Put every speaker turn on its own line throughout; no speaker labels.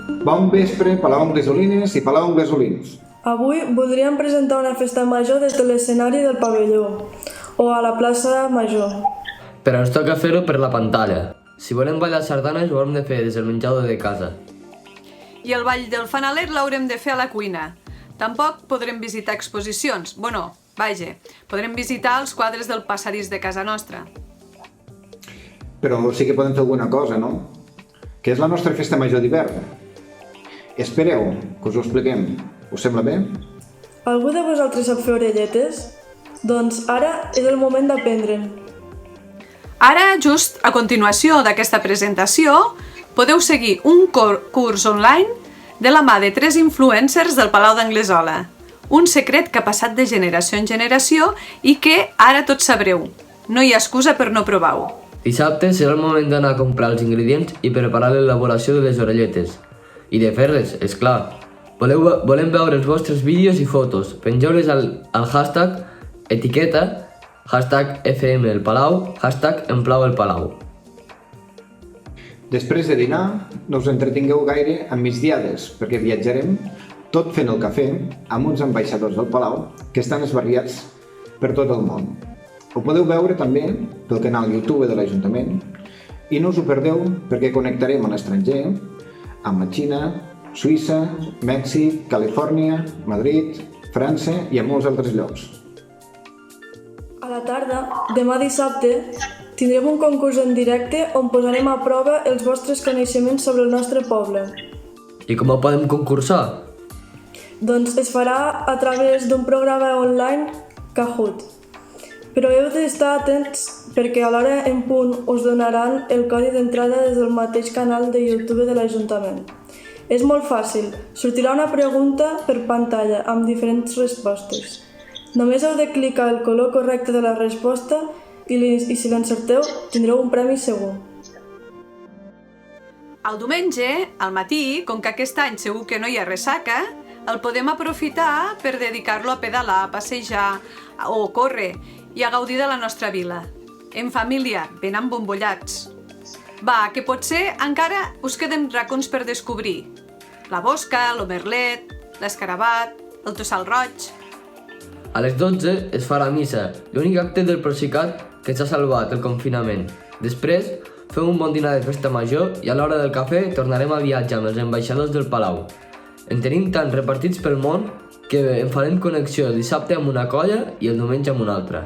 Bon vespre, Palau amb gasolines i Palau amb gasolins.
Avui voldríem presentar una festa major des de l'escenari del pavelló o a la plaça Major.
Però ens toca fer-ho per la pantalla. Si volem ballar sardanes ho hem de fer des del menjador de casa.
I el ball del fanalet l'haurem de fer a la cuina. Tampoc podrem visitar exposicions. Podrem visitar els quadres del passadís de casa nostra.
Però sí que podem fer alguna cosa, no? Que és la nostra festa major d'hivern. Espereu, que us ho expliquem. Us sembla bé?
Algú de vosaltres sap fer orelletes? Doncs ara és el moment d'aprendre'n.
Ara, just a continuació d'aquesta presentació, podeu seguir un curs online de la mà de 3 influencers del Palau d'Anglesola. Un secret que ha passat de generació en generació i que ara tots sabreu. No hi ha excusa per no provar-ho.
Dissabte serà el moment d'anar a comprar els ingredients i preparar l'elaboració de les orelletes. I de fer-les, esclar. Volem veure els vostres vídeos i fotos. Pengeu-les al hashtag etiqueta, hashtag #FMElPalau, hashtag #EmplauElPalau.
Després de dinar, no us entretingueu gaire amb migdiades, perquè viatjarem tot fent el cafè amb uns ambaixadors del Palau que estan esbarriats per tot el món. Ho podeu veure també pel canal YouTube de l'Ajuntament i no us ho perdeu perquè connectarem a l'estranger amb la Xina, Suïssa, Mèxic, Califòrnia, Madrid, França i a molts altres llocs.
A la tarda, demà dissabte, tindrem un concurs en directe on posarem a prova els vostres coneixements sobre el nostre poble.
I com ho podem concursar?
Doncs es farà a través d'un programa online Kahoot. Però heu d'estar atents perquè a l'hora en punt us donaran el codi d'entrada des del mateix canal de YouTube de l'Ajuntament. És molt fàcil, sortirà una pregunta per pantalla amb diferents respostes. Només heu de clicar el color correcte de la resposta i si l'encerteu tindreu un premi segur.
El diumenge, al matí, com que aquest any segur que no hi ha ressaca, el podem aprofitar per dedicar-lo a pedalar, a passejar o córrer i a gaudir de la nostra vila. En família, ben embombollats. Va, que potser encara us queden racons per descobrir. La Bosca, l'Omerlet, l'Escarabat, el Tossal Roig...
A les 12 es farà missa, l'únic acte del Procicat que ens ha salvat el confinament. Després, fem un bon dinar de festa major i a l'hora del cafè tornarem a viatjar amb els ambaixadors del Palau. En tenim tant repartits pel món que en farem connexió el dissabte amb una colla i el diumenge amb una altra.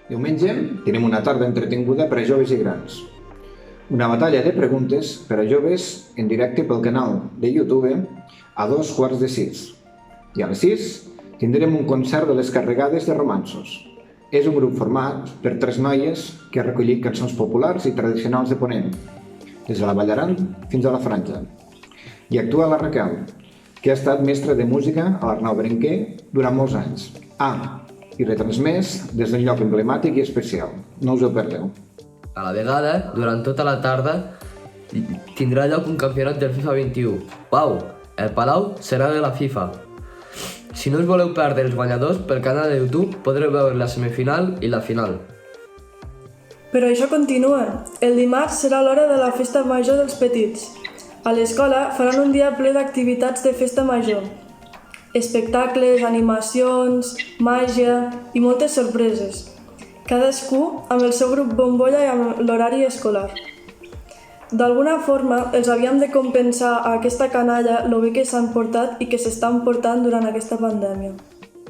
Diumenge tenim una tarda entretinguda per a joves i grans. Una batalla de preguntes per a joves en directe pel canal de YouTube a 5:45. I a les 6 tindrem un concert de les carregades de romanços. És un grup format per 3 noies que ha recollit cançons populars i tradicionals de Ponent, des de la Ballaran fins a la Franja. I actua la Raquel, que ha estat mestra de música a l'Arnau Berenguer durant molts anys. I retransmès des d'un lloc emblemàtic i especial. No us ho perdeu.
A la vegada, durant tota la tarda, tindrà lloc un campionat del FIFA 21. Uau! El Palau serà de la FIFA. Si no us voleu perdre els guanyadors, pel canal de YouTube podreu veure la semifinal i la final.
Però això continua. El dimarts serà l'hora de la festa major dels petits. A l'escola faran un dia ple d'activitats de festa major. Espectacles, animacions, màgia i moltes sorpreses. Cadascú amb el seu grup bombolla i amb l'horari escolar. D'alguna forma, els havíem de compensar a aquesta canalla el bé que s'han portat i que s'estan portant durant aquesta pandèmia.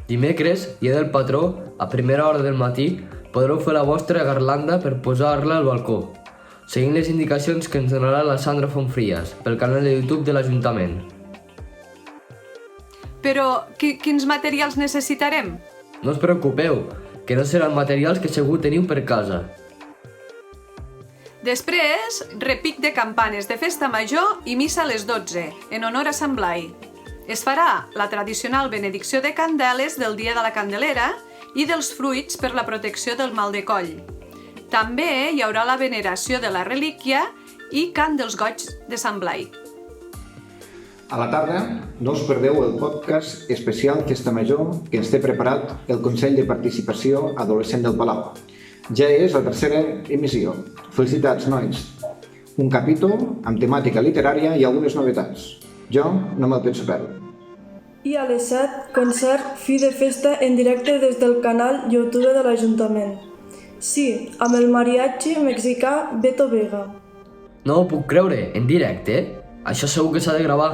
Dimecres, dia del patró, a primera hora del matí, podreu fer la vostra garlanda per posar-la al balcó, seguint les indicacions que ens donarà la Sandra Fontfries pel canal de YouTube de l'Ajuntament.
Però quins materials necessitarem?
No us preocupeu, que no seran materials que segur teniu per casa.
Després, repic de campanes de festa major i missa a les 12, en honor a Sant Blai. Es farà la tradicional benedicció de candeles del dia de la Candelera i dels fruits per la protecció del mal de coll. També hi haurà la veneració de la relíquia i cant dels goigs de Sant Blai.
A la tarda, no us perdeu el podcast especial Festa Major que ens té preparat el Consell de Participació Adolescent del Palau. Ja és la tercera emissió. Felicitats, nois! un capítol amb temàtica literària i algunes novetats. Jo no me'l penso perdre.
I a les 7, concert Fi de Festa en directe des del canal YouTube de l'Ajuntament. Sí, amb el mariachi mexicà Beto Vega.
No ho puc creure, en directe? Això segur que s'ha de gravar.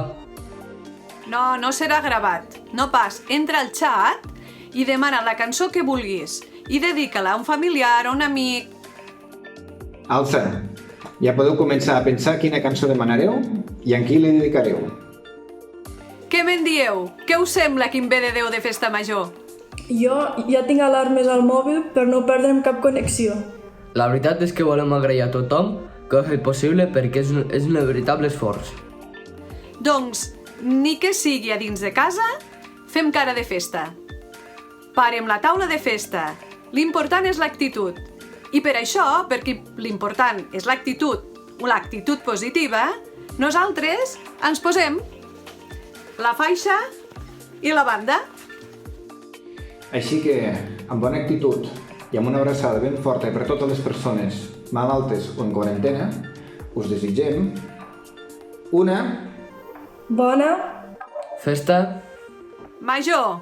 No, no serà gravat. No pas. Entra al xat i demana la cançó que vulguis i dedica-la a un familiar o un amic.
Alça, ja podeu començar a pensar quina cançó demanareu i en qui li dedicareu.
Què me'n dieu? Què us sembla Quim ve de Déu de Festa Major?
Jo ja tinc alarmes al mòbil per no perdre'm cap connexió.
La veritat és que volem agrair a tothom que ho ha fet possible perquè és un veritable esforç.
Doncs, ni que sigui a dins de casa, fem cara de festa. Parem la taula de festa. L'important és l'actitud. I per això, perquè l'important és l'actitud positiva, nosaltres ens posem la faixa i la banda.
Així que, amb bona actitud i amb una abraçada ben forta per a totes les persones malaltes o en quarantena, us desitgem una
Bona
Festa
Major!